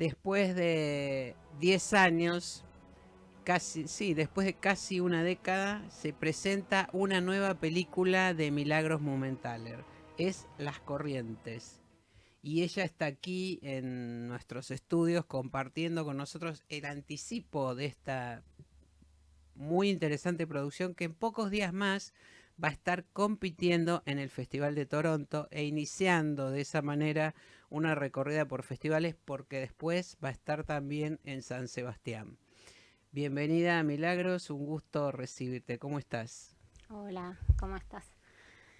después de 10 años, después de casi una década, se presenta una nueva película de Milagros Mumenthaler. Es Las Corrientes. Y ella está aquí en nuestros estudios compartiendo con nosotros el anticipo de esta muy interesante producción que en pocos días más va a estar compitiendo en el Festival de Toronto e iniciando de esa manera una recorrida por festivales, porque después va a estar también en San Sebastián. Bienvenida, Milagros, un gusto recibirte. ¿Cómo estás? Hola, ¿cómo estás?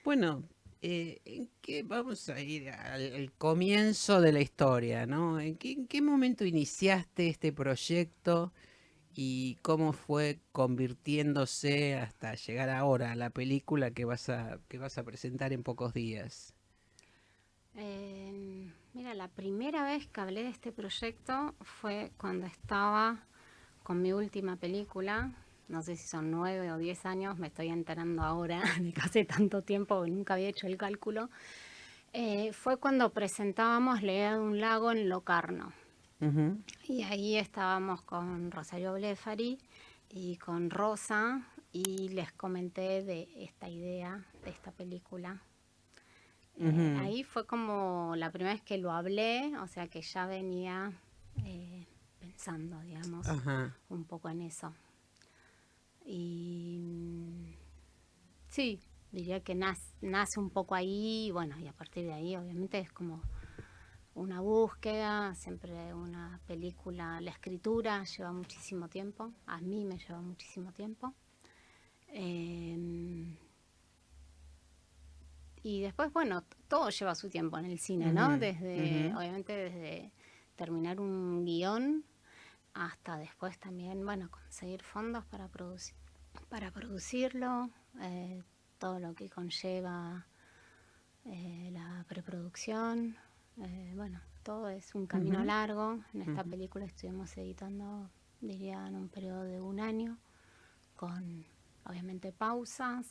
Bueno, ¿en qué vamos a ir al comienzo de la historia, ¿no? En qué momento iniciaste este proyecto y cómo fue convirtiéndose hasta llegar ahora a la película que vas a presentar en pocos días? Mira, la primera vez que hablé de este proyecto fue cuando estaba con mi última película. No sé si son 9 o 10 años, me estoy enterando ahora de que hace tanto tiempo que nunca había hecho el cálculo. Fue cuando presentábamos La idea de un lago en Locarno. Ujú, Y ahí estábamos con Rosario Blefari y con Rosa y les comenté de esta idea, de esta película. ujú. Ahí fue como la primera vez que lo hablé, o sea que ya venía pensando, digamos, Ajá. un poco en eso. Y sí, diría que nace un poco ahí, y bueno, y a partir de ahí obviamente es como una búsqueda, siempre una película, la escritura lleva muchísimo tiempo, a mí me lleva muchísimo tiempo. Eh, Y después, bueno, todo lleva su tiempo en el cine, ¿no? Ujú, ujú, Obviamente desde terminar un guión hasta después también, bueno, conseguir fondos para producirlo, todo lo que conlleva la preproducción. Bueno, todo es un camino ujú, largo. En esta ujú. película estuvimos editando, diría, en un periodo de un año, con obviamente pausas.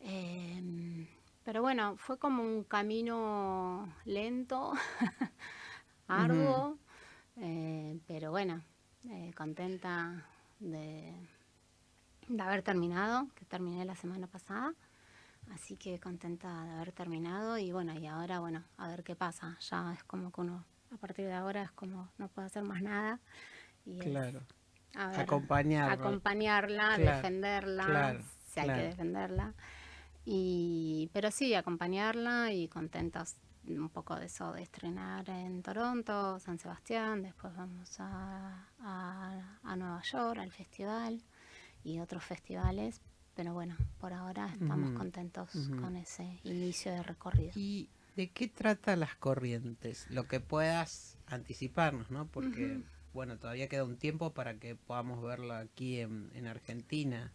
Eh, pero bueno, fue como un camino lento, Ujú. arduo, pero bueno, contenta de, de haber terminado, que terminé la semana pasada. Así que contenta de haber terminado y bueno, y ahora bueno, a ver qué pasa. Ya es como que uno, a partir de ahora es como no puede hacer más nada y es, Claro. a ver, Acompañarlo. acompañarla, Claro, defenderla, claro, si hay que claro. defenderla. Pero sí, acompañarla y contentos un poco de eso, de estrenar en Toronto, San Sebastián, después vamos a Nueva York, al festival y otros festivales. Pero bueno, por ahora estamos Ujú, contentos ujú. con ese inicio de recorrido. ¿Y de qué trata Las Corrientes? Lo que puedas anticiparnos, ¿no? Porque, bueno, todavía queda un tiempo para que podamos verlo aquí en Argentina,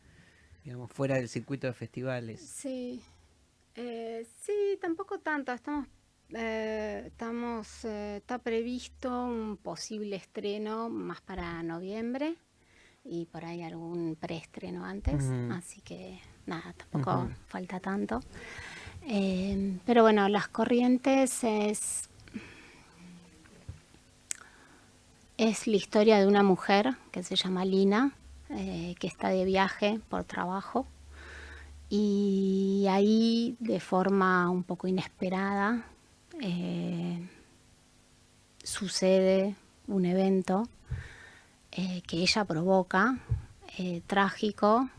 digamos, fuera del circuito de festivales. Sí, sí, tampoco tanto. Está previsto un posible estreno más para noviembre y por ahí algún preestreno antes, Ujú, así que nada, tampoco ujú, falta tanto. Pero bueno, Las Corrientes es la historia de una mujer que se llama Lina, que está de viaje por trabajo y ahí de forma un poco inesperada eh, sucede un evento que ella provoca, trágico,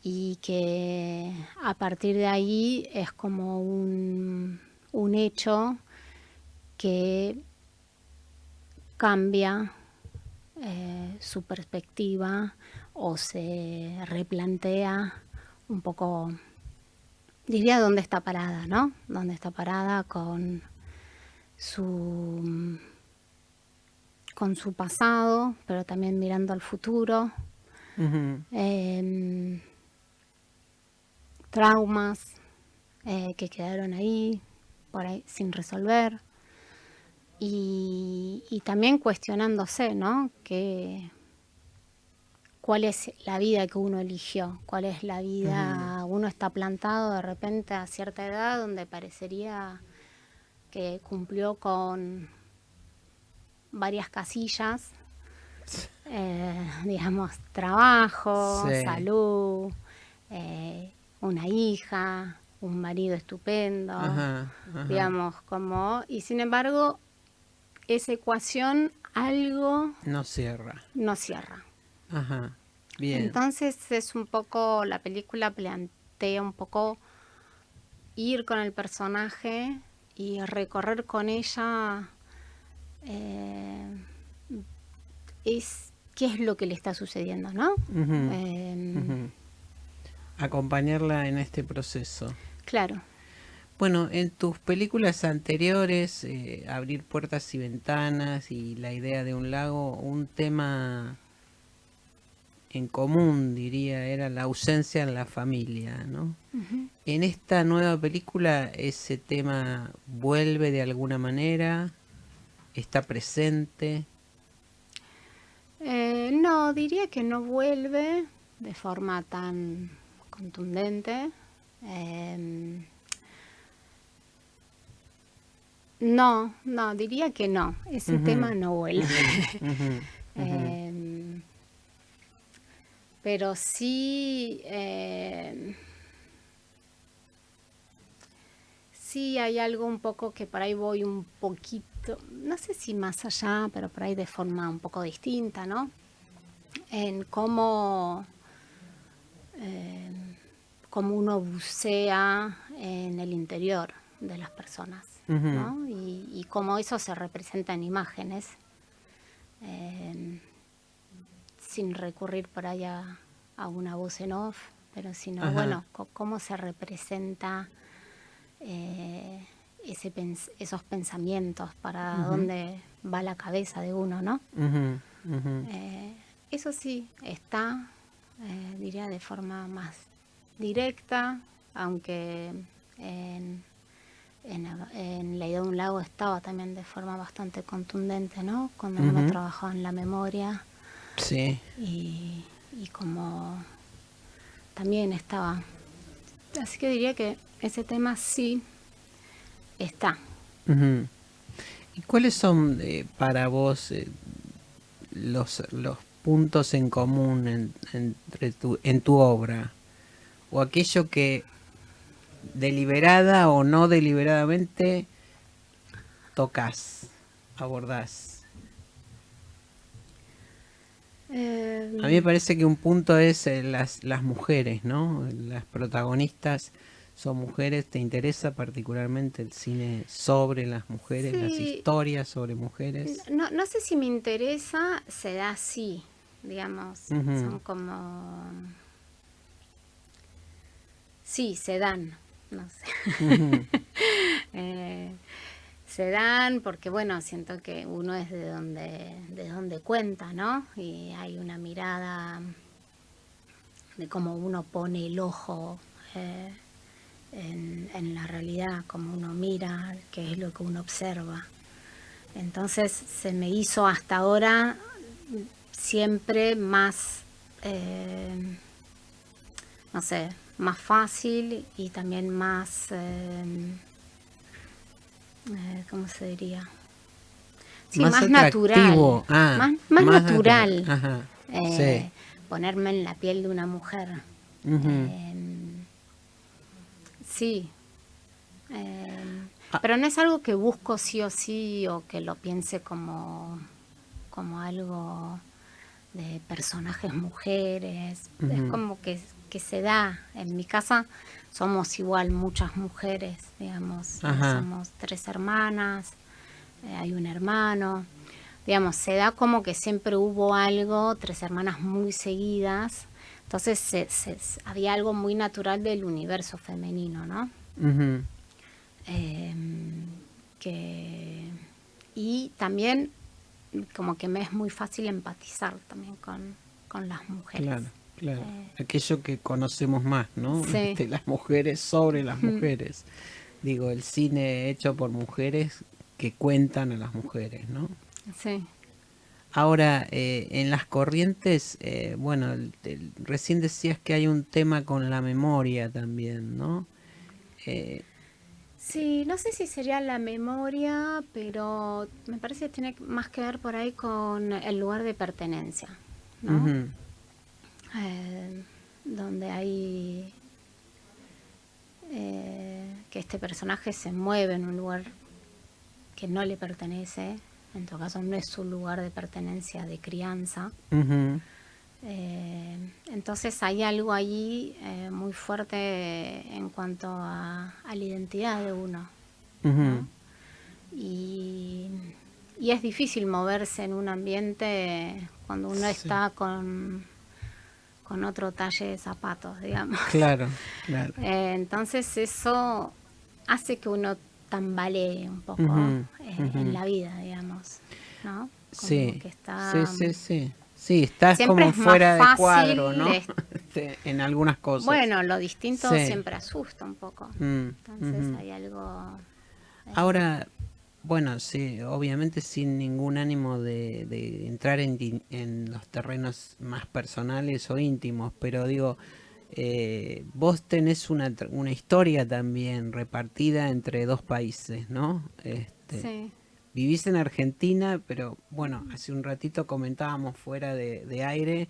y que a partir de ahí es como un hecho que cambia su perspectiva o se replantea un poco, diría, dónde está parada, ¿no? Dónde está parada su, con su pasado, pero también mirando al futuro, ujú, eh, traumas que quedaron ahí, por ahí sin resolver, y también cuestionándose, ¿no? ¿Cuál es la vida que uno eligió? ¿Cuál es la ujú, vida? Uno está plantado de repente a cierta edad donde parecería que cumplió con varias casillas, digamos, trabajo, Sí. salud, una hija, un marido estupendo, Ajá, ajá. digamos, como, y sin embargo, esa ecuación algo No cierra. no cierra. Ajá. Bien. Entonces es un poco, la película plantea un poco ir con el personaje y recorrer con ella qué es lo que le está sucediendo, ¿no? Ujú, ujú. Acompañarla en este proceso. Claro. Bueno, en tus películas anteriores, Abrir puertas y ventanas y La idea de un lago, un tema en común, diría, era la ausencia en la familia, ¿no? Uh-huh. En esta nueva película ese tema vuelve de alguna manera, está presente. No, diría que no vuelve de forma tan contundente. No, diría que no. Ese tema no vuelve. Pero sí, sí hay algo un poco que por ahí voy un poquito, no sé si más allá, pero por ahí de forma un poco distinta, ¿no? En cómo uno bucea en el interior de las personas, ¿no? Y cómo eso se representa en imágenes, sin recurrir por ahí a una voz en off, pero sino, Ajá. bueno, cómo se representa esos pensamientos, para dónde va la cabeza de uno, ¿no? Eso sí, está, diría, de forma más directa, aunque en La idea de un lago estaba también de forma bastante contundente, ¿no? Cuando uno trabajaba en la memoria. Sí. Y como también estaba. Así que diría que ese tema sí está. ¿Y cuáles son para vos los puntos en común en tu obra? O aquello que deliberada o no deliberadamente tocas, abordás. A mí me parece que un punto es las mujeres, ¿no? Las protagonistas son mujeres. ¿Te interesa particularmente el cine sobre las mujeres, sí, las historias sobre mujeres? No sé si me interesa, se da así, digamos. Son como... Sí, se dan, no sé. Se dan porque, bueno, siento que uno es de donde cuenta, ¿no? Y hay una mirada de cómo uno pone el ojo en la realidad, cómo uno mira, qué es lo que uno observa. Entonces se me hizo hasta ahora siempre más, no sé, más fácil y también más... ¿cómo se diría? Sí, más natural. Más natural. Ajá. Sí. Ponerme en la piel de una mujer. Sí. Pero no es algo que busco sí o sí, o que lo piense como algo de personajes mujeres. Es como que se da. En mi casa somos igual muchas mujeres, digamos. Somos 3 hermanas, hay un hermano. Digamos, se da como que siempre hubo algo, 3 hermanas muy seguidas. Entonces había algo muy natural del universo femenino, ¿no? Y también como que me es muy fácil empatizar también con las mujeres. Claro, claro. Aquello que conocemos más, ¿no? Sí. Las mujeres sobre las mujeres. Digo, el cine hecho por mujeres que cuentan a las mujeres, ¿no? Sí. Ahora, en Las Corrientes, bueno, recién decías que hay un tema con la memoria también, ¿no? Sí, no sé si sería la memoria, pero me parece que tiene más que ver por ahí con el lugar de pertenencia, ¿no? Ujú, Donde hay que este personaje se mueve en un lugar que no le pertenece, en todo caso no es su lugar de pertenencia, de crianza. ujú, Entonces hay algo allí muy fuerte en cuanto a la identidad de uno, ujú. ¿no? Y, y es difícil moverse en un ambiente cuando uno Sí, está con otro talle de zapatos, digamos. claro, claro. Entonces eso hace que uno tambalee un poco Ujú, ujú. en la vida, digamos, ¿no? Como Sí, que sí, está... sí, sí. Sí, estás Siempre como es más fuera de cuadro, fácil, ¿no? En algunas cosas. bueno, lo distinto Sí. siempre asusta un poco. Mm, Entonces ujú. hay algo... eh, Ahora, bueno, sí, obviamente sin ningún ánimo de entrar en los terrenos más personales o íntimos, pero digo, vos tenés una historia también repartida entre dos países, ¿no? sí, Vivís en Argentina, pero bueno, hace un ratito comentábamos fuera de aire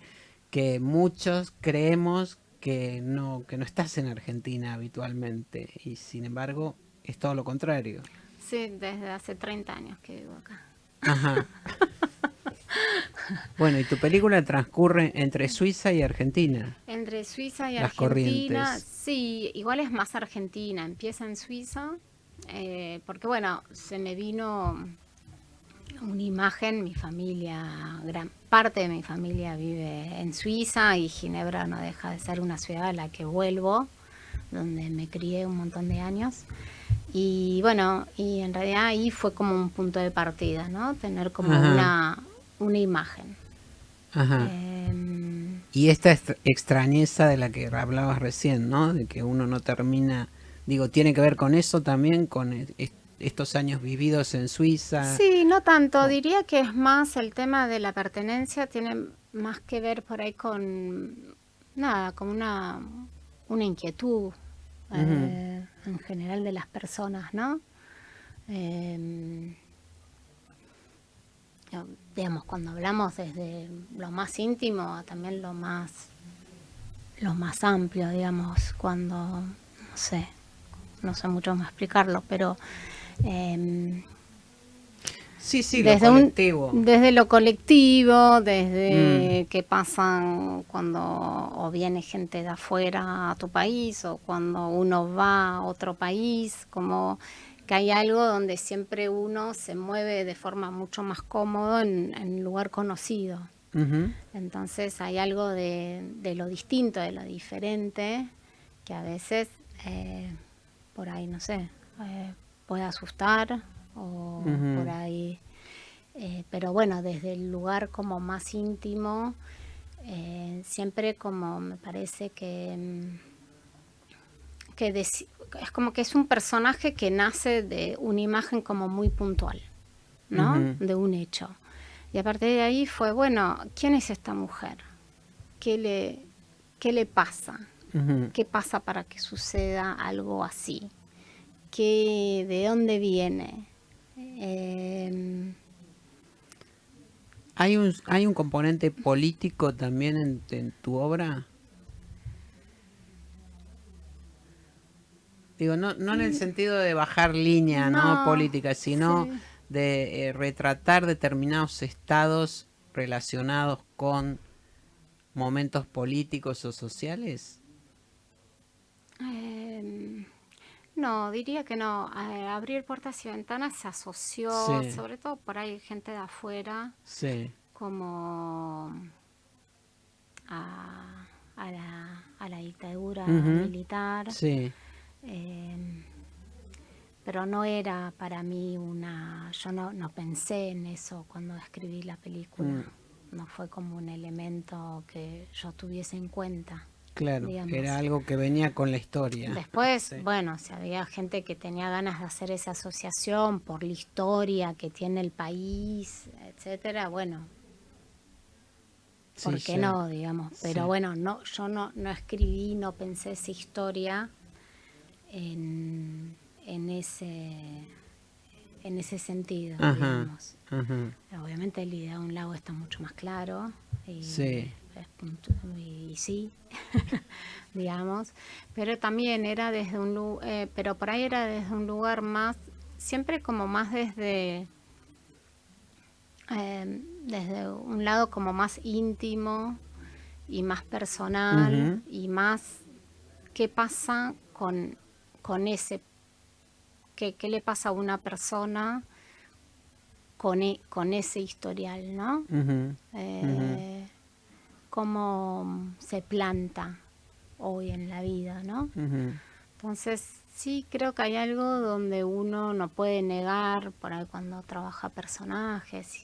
que muchos creemos que no estás en Argentina habitualmente y sin embargo es todo lo contrario. sí, desde hace 30 años que vivo acá. Ajá. Bueno, y tu película transcurre entre Suiza y Argentina, Entre Suiza y Las Argentina, Corrientes. sí, igual es más Argentina, empieza en Suiza, porque bueno, se me vino una imagen, mi familia, gran parte de mi familia vive en Suiza y Ginebra no deja de ser una ciudad a la que vuelvo, donde me crié un montón de años. Y bueno, y en realidad ahí fue como un punto de partida, ¿no? Tener como Ajá, una imagen. ajá. Eh, Y esta extrañeza de la que hablabas recién, ¿no? De que uno no termina, digo, tiene que ver con eso también, con estos años vividos en Suiza. sí, no tanto, diría que es más el tema de la pertenencia, tiene más que ver por ahí con, nada, con una inquietud Ujú, en general de las personas, ¿no? Eh, digamos, cuando hablamos desde lo más íntimo a también lo más amplio, digamos, cuando, no sé mucho cómo explicarlo, pero eh, sí, sí, lo desde colectivo. desde lo colectivo, Mm, desde qué pasan cuando o viene gente de afuera a tu país o cuando uno va a otro país, como que hay algo donde siempre uno se mueve de forma mucho más cómodo en lugar conocido. ujú, Entonces hay algo de lo distinto, de lo diferente, que a veces por ahí, no sé, puede asustar o por ujú. ahí, pero bueno, desde el lugar como más íntimo, siempre como me parece es como que es un personaje que nace de una imagen como muy puntual, ¿no? Ujú, De un hecho. Y a partir de ahí fue, bueno, ¿quién es esta mujer? ¿Qué le, qué le pasa? ujú. ¿Qué pasa para que suceda algo así? ¿De dónde viene? Eh, ¿Hay un componente político también en tu obra? Digo, no en el sentido de bajar línea, ¿no? no, Política, sino sí. de retratar determinados estados relacionados con momentos políticos o sociales. Eh, no, diría que no. Abrir puertas y ventanas se asoció, Sí, sobre todo por ahí gente de afuera, sí. como a la dictadura Ujú, militar. sí. eh, pero no era para mí yo no pensé en eso cuando escribí la película. Mm, No fue como un elemento que yo tuviese en cuenta, claro, era digamos. algo que venía con la historia. Después, Sí, bueno, si había gente que tenía ganas de hacer esa asociación por la historia que tiene el país, etcétera, bueno, sí, ¿por qué ya. no, digamos? Pero Sí. bueno, no, yo no escribí, no pensé esa historia en, en ese sentido, Ajá, digamos. ajá. Obviamente el idea de un lago está mucho más claro y, Sí. y sí, digamos, pero también era desde un lugar, pero por ahí era desde un lugar más, siempre como más desde un lado como más íntimo y más personal Ujú, y más qué pasa con ese, qué le pasa a una persona con ese historial, ¿no? ujú, ujú. Eh, cómo se planta hoy en la vida, ¿no? Ujú. Entonces sí creo que hay algo donde uno no puede negar, por ahí cuando trabaja personajes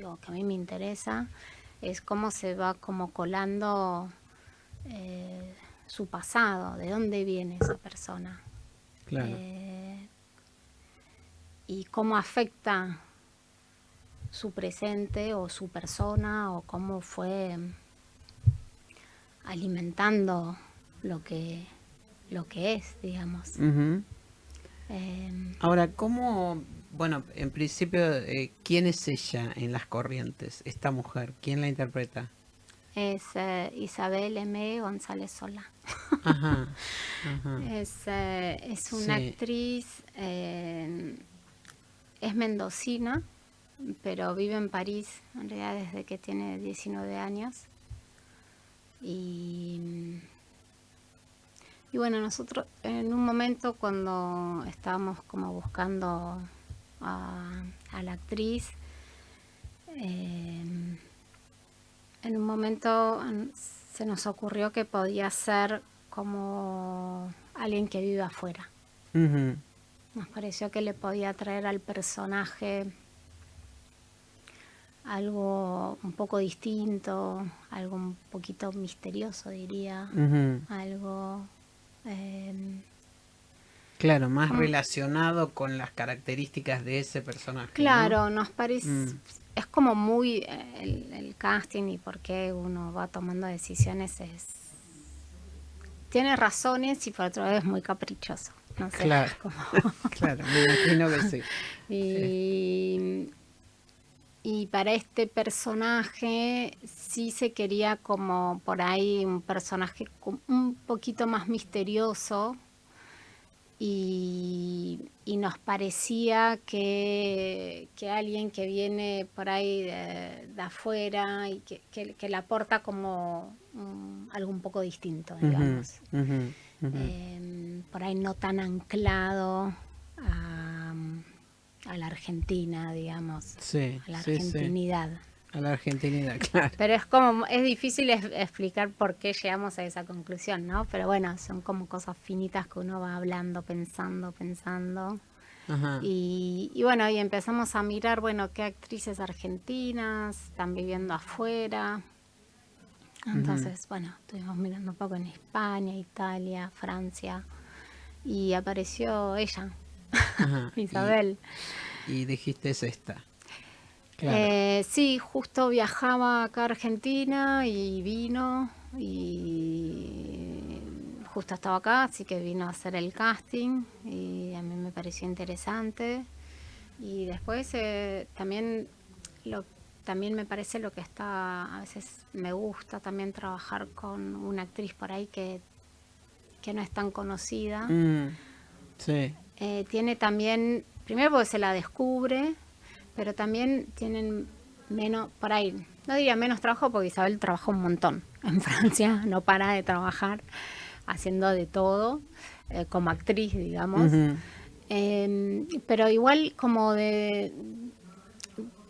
o que a mí me interesa, es cómo se va como colando su pasado, de dónde viene esa persona. Claro. eh, y cómo afecta su presente o su persona o cómo fue alimentando lo que, lo que es, digamos. Ujú. Eh, Ahora, ¿cómo, bueno, en principio, quién es ella en Las Corrientes, esta mujer? ¿Quién la interpreta? es Isabel M. González Solá. Ajá, ajá. Es una Sí. actriz, es mendocina, pero vive en París, en realidad desde que tiene 19 años. Y, y bueno, nosotros en un momento cuando estábamos como buscando a la actriz, eh, en un momento se nos ocurrió que podía ser como alguien que vive afuera. Ujú, Nos pareció que le podía traer al personaje algo un poco distinto, algo un poquito misterioso, diría, ujú. algo eh, Claro, más como, relacionado con las características de ese personaje, ¿no? claro, nos parece, Mm, es como muy el casting y por qué uno va tomando decisiones tiene razones y por otro lado es muy caprichoso, no sé, claro, como claro, me imagino que sí. Sí. y, y para este personaje sí se quería como por ahí un personaje un poquito más misterioso y nos parecía que alguien que viene por ahí de afuera y que le aporta como algo un poco distinto, Ujú, digamos. ujú, ujú. Por ahí no tan anclado a, a la Argentina, digamos, Sí, a la sí, sí. argentinidad. A la argentinidad, claro. Pero es como, es difícil explicar por qué llegamos a esa conclusión, ¿no? Pero bueno, son como cosas finitas que uno va hablando, pensando. Ajá. Y bueno, y empezamos a mirar, bueno, qué actrices argentinas están viviendo afuera. Ujú, Entonces, bueno, estuvimos mirando un poco en España, Italia, Francia. Y apareció ella, ajá. Isabel. Y dijiste es esta. Claro. Sí, justo viajaba acá a Argentina y vino y justo estaba acá, así que vino a hacer el casting y a mí me pareció interesante. Y después lo, también me parece lo que está, a veces me gusta también trabajar con una actriz por ahí que no es tan conocida. Mm, sí. Tiene también, primero porque se la descubre, pero también tienen menos, por ahí, no diría menos trabajo porque Isabel trabaja un montón en Francia, no para de trabajar haciendo de todo, como actriz, digamos. Ujú, Pero igual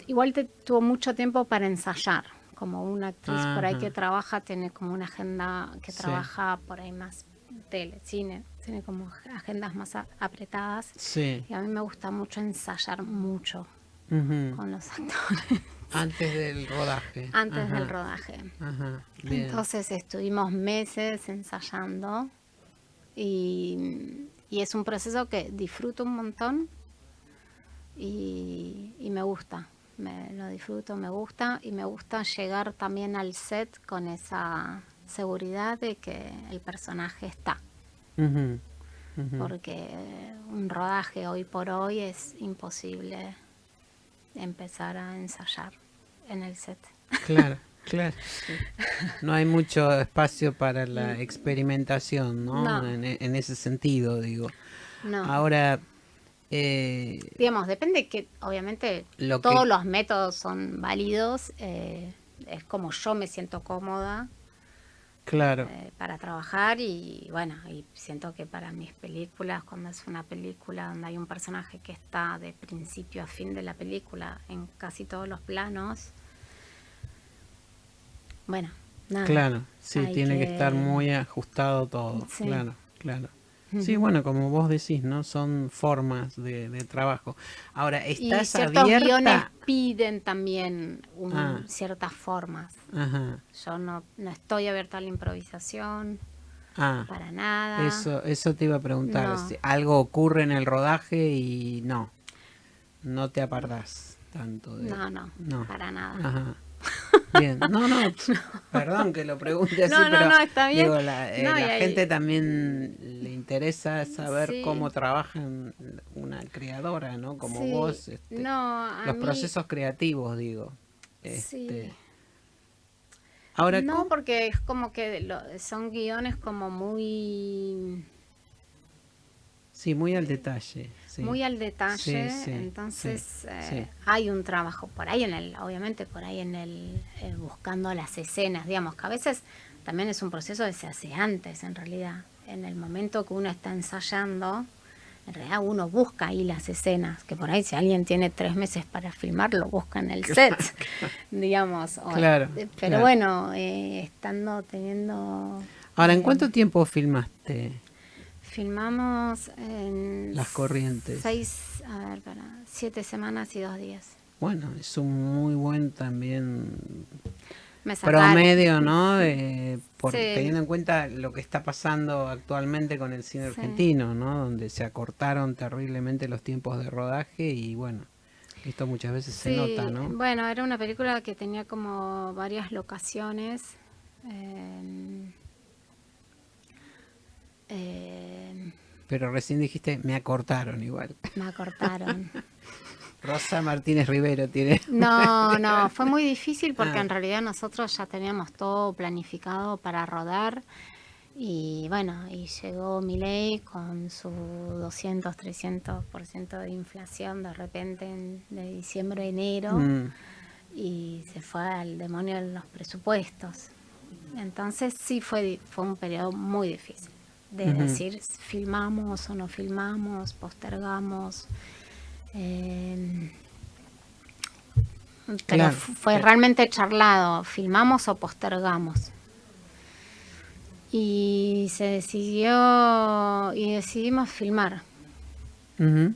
igual tuvo mucho tiempo para ensayar, como una actriz por ahí que ajá. trabaja, tiene como una agenda que Sí. trabaja por ahí más tele, cine, tiene como agendas más apretadas. Sí. Y a mí me gusta mucho ensayar mucho Ujú. con los actores Antes del rodaje. antes del Ajá. rodaje. Ajá. Bien. Entonces estuvimos meses ensayando y es un proceso que disfruto un montón y me gusta. Lo disfruto, me gusta y me gusta llegar también al set con esa seguridad de que el personaje está. Ujú. Ujú. porque un rodaje hoy por hoy es imposible empezar a ensayar en el set. Claro, claro. Sí. No hay mucho espacio para la experimentación, ¿no? No, En ese sentido, digo. no. Ahora, Digamos, depende que, obviamente, lo que, todos los métodos son válidos. Es como yo me siento cómoda claro, para trabajar y bueno, y siento que para mis películas, cuando es una película donde hay un personaje que está de principio a fin de la película en casi todos los planos, bueno, nada, claro, sí, hay tiene que estar que... muy ajustado todo, Sí. claro, claro. Sí, bueno, como vos decís, ¿no? Son formas de trabajo. Ahora, Y ¿estás ciertos guiones abierta? piden también Ah, ciertas formas. ajá, Yo no estoy abierta a la improvisación, ah, para nada. eso te iba a preguntar. No, Si algo ocurre en el rodaje y no te apartás tanto de, no, no, para nada. ajá. Bien, no, perdón que lo pregunte así, pero No, está bien. digo, No, y la ahí, gente también le interesa saber sí, cómo trabaja una creadora, ¿no? Como sí, vos, no, a los mí, procesos creativos, digo. sí. Ahora, No, ¿cómo? porque es como que son guiones como Sí, muy al detalle, sí, muy al sí, detalle, sí, sí, entonces sí, hay un trabajo por ahí obviamente por ahí en el buscando las escenas, digamos que a veces también es un proceso que se hace antes en realidad, en el momento que uno está ensayando, en realidad uno busca ahí las escenas, que por ahí si alguien tiene 3 meses para filmar, lo busca en el set, digamos, claro, pero claro. bueno, teniendo... Ahora, ¿en eh, cuánto tiempo filmaste Filmamos en Las Corrientes? 7 semanas y 2 días. Bueno, es un muy buen también Me sacaron. promedio, ¿no? Sí, Teniendo en cuenta lo que está pasando actualmente con el cine sí, argentino, ¿no? Donde se acortaron terriblemente los tiempos de rodaje y bueno, esto muchas veces se nota, sí. ¿no? Bueno, era una película que tenía como varias locaciones. eh, eh, Pero recién dijiste, me acortaron igual. Me acortaron. Rosa Martínez Rivero tiene... No, fue muy difícil porque Ah, en realidad nosotros ya teníamos todo planificado para rodar y bueno, y llegó Milei con su 200-300% de inflación de repente de diciembre a enero mm, y se fue al demonio en los presupuestos. Entonces sí fue un periodo muy difícil de ujú. decir filmamos o no filmamos, postergamos. eh, pero Claro, fue realmente charlado, filmamos o postergamos. Y se decidió y decidimos filmar. ujú,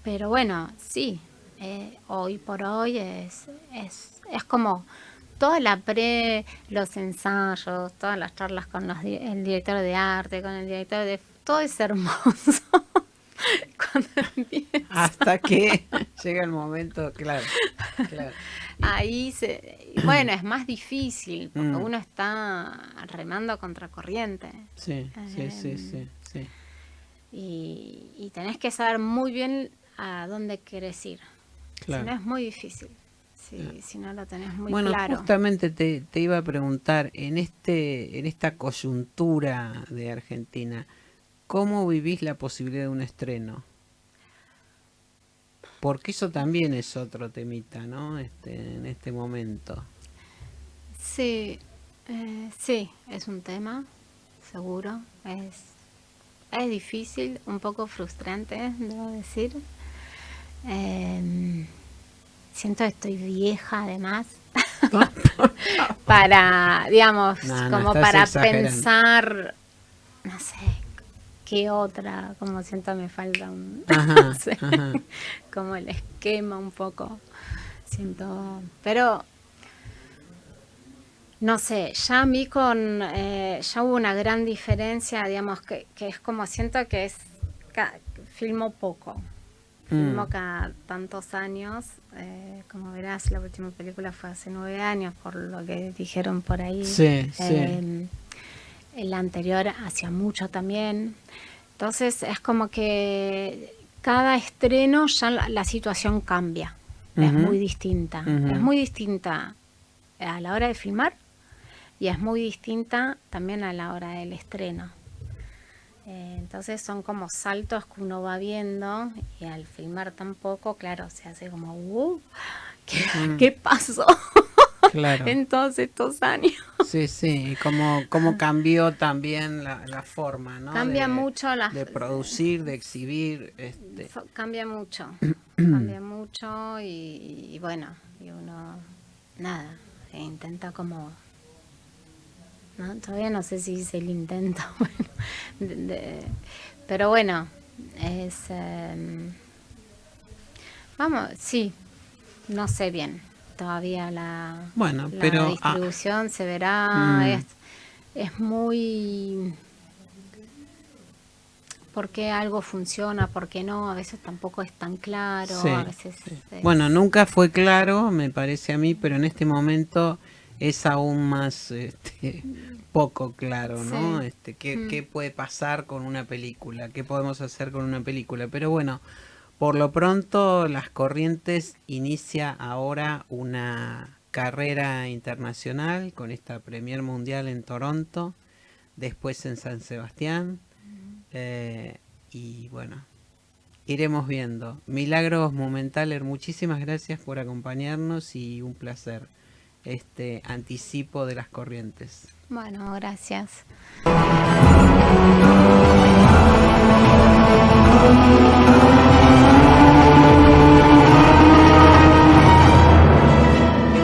Pero bueno, sí, hoy por hoy es como toda los ensayos, todas las charlas con el director de arte, con el director de... Todo es hermoso cuando empieza. hasta que llega el momento, claro, claro. Y, Bueno, es más difícil porque mm, uno está remando contra corriente. sí, sí, sí, Em, sí, sí, y tenés que saber muy bien a dónde querés ir. Si no claro. es muy difícil, si no lo tenés muy Bueno, claro. justamente te iba a preguntar, en esta coyuntura de Argentina, ¿cómo vivís la posibilidad de un estreno? Porque eso también es otro temita, ¿no? En este momento. Sí, sí, es un tema, seguro. Es difícil, un poco frustrante, debo decir. Em, Siento que estoy vieja además para, digamos, No, no, como estás para exagerando. pensar, no sé, qué otra, como siento me falta no Ajá, sé, ajá. como el esquema un poco, siento, pero no sé, ya a mí ya hubo una gran diferencia, digamos, que es como siento que filmo poco. Mm, Filmo cada tantos años, como verás, la última película fue hace 9 años, por lo que dijeron por ahí. sí, sí. Eh, el anterior hacía mucho también. Entonces es como que cada estreno ya la situación cambia. Es muy distinta. Es muy distinta a la hora de filmar y es muy distinta también a la hora del estreno. Entonces son como saltos que uno va viendo y al filmar tampoco, claro, se hace como, ¿qué pasó? Claro. En todos estos años. Sí, sí, y cómo cambió también la forma, ¿no? Cambia mucho de producir, de exhibir. Cambia mucho, cambia mucho y bueno, y uno, nada, intenta como... No, todavía no sé si hice el intento, bueno, pero bueno, es... vamos, sí, no sé bien. Todavía la distribución se verá, es muy... ¿Por qué algo funciona? ¿Por qué no? A veces tampoco es tan claro. Sí, a veces bueno, nunca fue claro, me parece a mí, pero en este momento es aún más poco claro, ¿no? ¿Qué puede pasar con una película? ¿Qué podemos hacer con una película? Pero bueno, por lo pronto, Las Corrientes inicia ahora una carrera internacional con esta Premier Mundial en Toronto, después en San Sebastián, y bueno, iremos viendo. Milagros Momentaler, muchísimas gracias por acompañarnos y un placer este anticipo de Las Corrientes. Bueno, gracias.